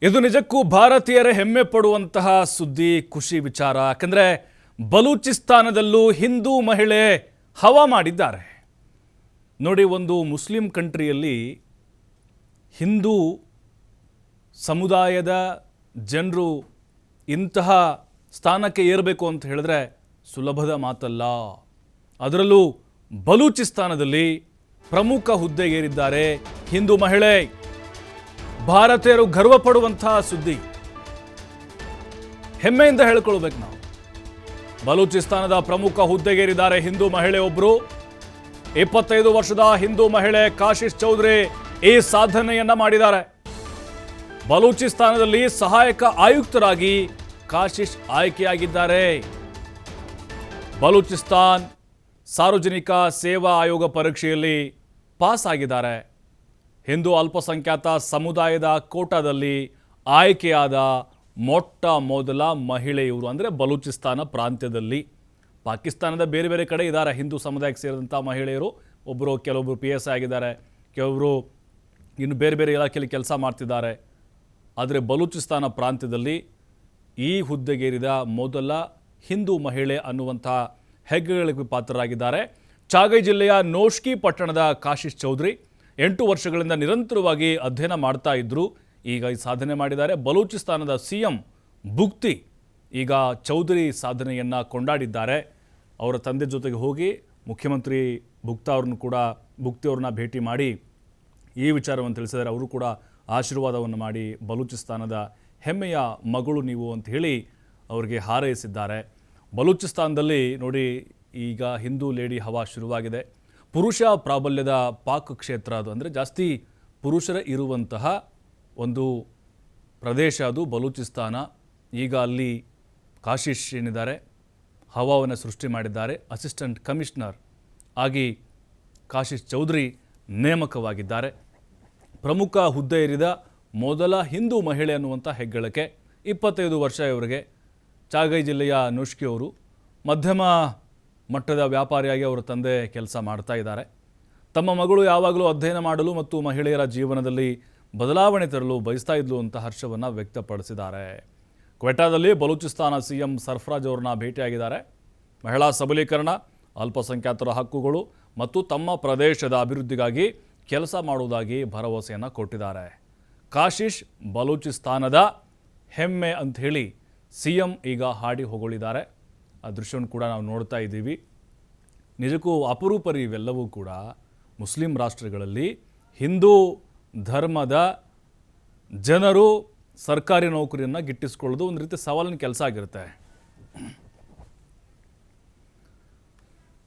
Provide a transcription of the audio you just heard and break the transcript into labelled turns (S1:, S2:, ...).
S1: ಇದು ನಿಜಕ್ಕೂ ಭಾರತೀಯರೇ ಹೆಮ್ಮೆ ಪಡುವಂತಹ ಸುದ್ದಿ, ಖುಷಿ ವಿಚಾರ. ಯಾಕಂದ್ರೆ ಬಲೂಚಿಸ್ತಾನದಲ್ಲೂ ಹಿಂದೂ ಮಹಿಳೆ ಹವಾ ಮಾಡಿದ್ದಾರೆ. ನೋಡಿ, ಒಂದು ಮುಸ್ಲಿಂ ಕಂಟ್ರಿಯಲ್ಲಿ ಹಿಂದೂ ಸಮುದಾಯದ ಜನರು ಇಂತಹ ಸ್ಥಾನಕ್ಕೆ ಏರಬೇಕು ಅಂತ ಹೇಳಿದ್ರೆ ಸುಲಭದ ಮಾತಲ್ಲ. ಅದರಲ್ಲೂ ಬಲೂಚಿಸ್ತಾನದಲ್ಲಿ ಪ್ರಮುಖ ಹುದ್ದೆಗೇರಿದ್ದಾರೆ ಹಿಂದೂ ಮಹಿಳೆ. ಭಾರತೀಯರು ಗರ್ವ ಪಡುವಂತಹ ಸುದ್ದಿ, ಹೆಮ್ಮೆಯಿಂದ ಹೇಳ್ಕೊಳ್ಬೇಕು ನಾವು. ಬಲೂಚಿಸ್ತಾನದ ಪ್ರಮುಖ ಹುದ್ದೆಗೇರಿದ್ದಾರೆ ಹಿಂದೂ ಮಹಿಳೆ ಒಬ್ಬರು. 25 ವರ್ಷದ ಹಿಂದೂ ಮಹಿಳೆ ಕಾಶಿಶ್ ಚೌಧರಿ ಈ ಸಾಧನೆಯನ್ನ ಮಾಡಿದ್ದಾರೆ. ಬಲೂಚಿಸ್ತಾನದಲ್ಲಿ ಸಹಾಯಕ ಆಯುಕ್ತರಾಗಿ ಕಾಶಿಶ್ ಆಯ್ಕೆಯಾಗಿದ್ದಾರೆ. ಬಲೂಚಿಸ್ತಾನ್ ಸಾರ್ವಜನಿಕ ಸೇವಾ ಆಯೋಗ ಪರೀಕ್ಷೆಯಲ್ಲಿ ಪಾಸ್ ಆಗಿದ್ದಾರೆ. ಹಿಂದೂ ಅಲ್ಪಸಂಖ್ಯಾತ ಸಮುದಾಯದ ಕೋಟಾದಲ್ಲಿ ಆಯ್ಕೆಯಾದ ಮೊಟ್ಟ ಮೊದಲ ಮಹಿಳೆ ಇವರು. ಅಂದರೆ ಬಲೂಚಿಸ್ತಾನ ಪ್ರಾಂತ್ಯದಲ್ಲಿ. ಪಾಕಿಸ್ತಾನದ ಬೇರೆ ಬೇರೆ ಕಡೆ ಇದ್ದಾರೆ ಹಿಂದೂ ಸಮುದಾಯಕ್ಕೆ ಸೇರಿದಂಥ ಮಹಿಳೆಯರು. ಕೆಲವೊಬ್ಬರು PSI ಆಗಿದ್ದಾರೆ, ಕೆಲವರು ಇನ್ನು ಬೇರೆ ಬೇರೆ ಇಲಾಖೆಯಲ್ಲಿ ಕೆಲಸ ಮಾಡ್ತಿದ್ದಾರೆ. ಆದರೆ ಬಲೂಚಿಸ್ತಾನ ಪ್ರಾಂತ್ಯದಲ್ಲಿ ಈ ಹುದ್ದೆಗೇರಿದ ಮೊದಲ ಹಿಂದೂ ಮಹಿಳೆ ಅನ್ನುವಂಥ ಹೆಗ್ಗಳಿಕೆ ಪಾತ್ರರಾಗಿದ್ದಾರೆ. ಚಾಗೈ ಜಿಲ್ಲೆಯ ನೋಶ್ಕಿ ಪಟ್ಟಣದ ಕಾಶಿಶ್ ಚೌಧರಿ 8 ವರ್ಷಗಳಿಂದ ನಿರಂತರವಾಗಿ ಅಧ್ಯಯನ ಮಾಡ್ತಾ ಇದ್ದರು. ಈಗ ಈ ಸಾಧನೆ ಮಾಡಿದ್ದಾರೆ. ಬಲೂಚಿಸ್ತಾನದ CM ಬುಕ್ತಿ ಈಗ ಚೌಧರಿ ಸಾಧನೆಯನ್ನು ಕೊಂಡಾಡಿದ್ದಾರೆ. ಅವರ ತಂದೆ ಜೊತೆಗೆ ಹೋಗಿ ಮುಖ್ಯಮಂತ್ರಿ ಬುಕ್ತಿ ಅವ್ರನ್ನ ಭೇಟಿ ಮಾಡಿ ಈ ವಿಚಾರವನ್ನು ತಿಳಿಸಿದ್ದಾರೆ. ಅವರು ಕೂಡ ಆಶೀರ್ವಾದವನ್ನು ಮಾಡಿ ಬಲೂಚಿಸ್ತಾನದ ಹೆಮ್ಮೆಯ ಮಗಳು ನೀವು ಅಂತ ಹೇಳಿ ಅವರಿಗೆ ಹಾರೈಸಿದ್ದಾರೆ. ಬಲೂಚಿಸ್ತಾನದಲ್ಲಿ ನೋಡಿ, ಈಗ ಹಿಂದೂ ಲೇಡಿ ಹವಾ ಶುರುವಾಗಿದೆ. ಪುರುಷ ಪ್ರಾಬಲ್ಯದ ಪಾಕ್ ಕ್ಷೇತ್ರ ಅದು. ಅಂದರೆ ಜಾಸ್ತಿ ಪುರುಷರ ಇರುವಂತಹ ಒಂದು ಪ್ರದೇಶ ಅದು ಬಲೂಚಿಸ್ತಾನ. ಈಗ ಅಲ್ಲಿ ಕಾಶಿಶ್ ಏನಿದ್ದಾರೆ ಹವಾವನ್ನು ಸೃಷ್ಟಿ ಮಾಡಿದ್ದಾರೆ. ಅಸಿಸ್ಟೆಂಟ್ ಕಮಿಷನರ್ ಆಗಿ ಕಾಶಿಶ್ ಚೌಧರಿ ನೇಮಕವಾಗಿದ್ದಾರೆ. ಪ್ರಮುಖ ಹುದ್ದೆ ಏರಿದ ಮೊದಲ ಹಿಂದೂ ಮಹಿಳೆ ಅನ್ನುವಂಥ ಹೆಗ್ಗಳಿಕೆ. 25 ವರ್ಷ ಇವರಿಗೆ. ಚಾಗೈ ಜಿಲ್ಲೆಯ ನುಷ್ಕಿ ಅವರು ಮಧ್ಯಮ ಮಟ್ಟದ ವ್ಯಾಪಾರಿಯಾಗಿ ಅವರ ತಂದೆ ಕೆಲಸ ಮಾಡ್ತಾ ಇದ್ದಾರೆ. ತಮ್ಮ ಮಗಳು ಯಾವಾಗಲೂ ಅಧ್ಯಯನ ಮಾಡಲು ಮತ್ತು ಮಹಿಳೆಯರ ಜೀವನದಲ್ಲಿ ಬದಲಾವಣೆ ತರಲು ಬಯಸ್ತಾ ಇದ್ಲು ಅಂತ ಹರ್ಷವನ್ನು ವ್ಯಕ್ತಪಡಿಸಿದ್ದಾರೆ. ಕ್ವೆಟಾದಲ್ಲಿ ಬಲೂಚಿಸ್ತಾನ CM ಸರ್ಫರಾಜ್ ಅವರನ್ನ ಭೇಟಿಯಾಗಿದ್ದಾರೆ. ಮಹಿಳಾ ಸಬಲೀಕರಣ, ಅಲ್ಪಸಂಖ್ಯಾತರ ಹಕ್ಕುಗಳು ಮತ್ತು ತಮ್ಮ ಪ್ರದೇಶದ ಅಭಿವೃದ್ಧಿಗಾಗಿ ಕೆಲಸ ಮಾಡುವುದಾಗಿ ಭರವಸೆಯನ್ನು ಕೊಟ್ಟಿದ್ದಾರೆ. ಕಾಶಿಶ್ ಬಲೂಚಿಸ್ತಾನದ ಹೆಮ್ಮೆ ಅಂಥೇಳಿ CM ಈಗ ಹಾಡಿ ಹೊಗಳಿದ್ದಾರೆ. ಆ ದೃಶ್ಯವನ್ನು ಕೂಡ ನಾವು ನೋಡ್ತಾ ಇದ್ದೀವಿ. ನಿಜಕ್ಕೂ ಅಪರೂಪರಿ ಇವೆಲ್ಲವೂ ಕೂಡ. ಮುಸ್ಲಿಂ ರಾಷ್ಟ್ರಗಳಲ್ಲಿ ಹಿಂದೂ ಧರ್ಮದ ಜನರು ಸರ್ಕಾರಿ ನೌಕರಿಯನ್ನು ಗಿಟ್ಟಿಸ್ಕೊಳ್ಳೋದು ಒಂದು ರೀತಿ ಸವಾಲಿನ ಕೆಲಸ ಆಗಿರುತ್ತೆ.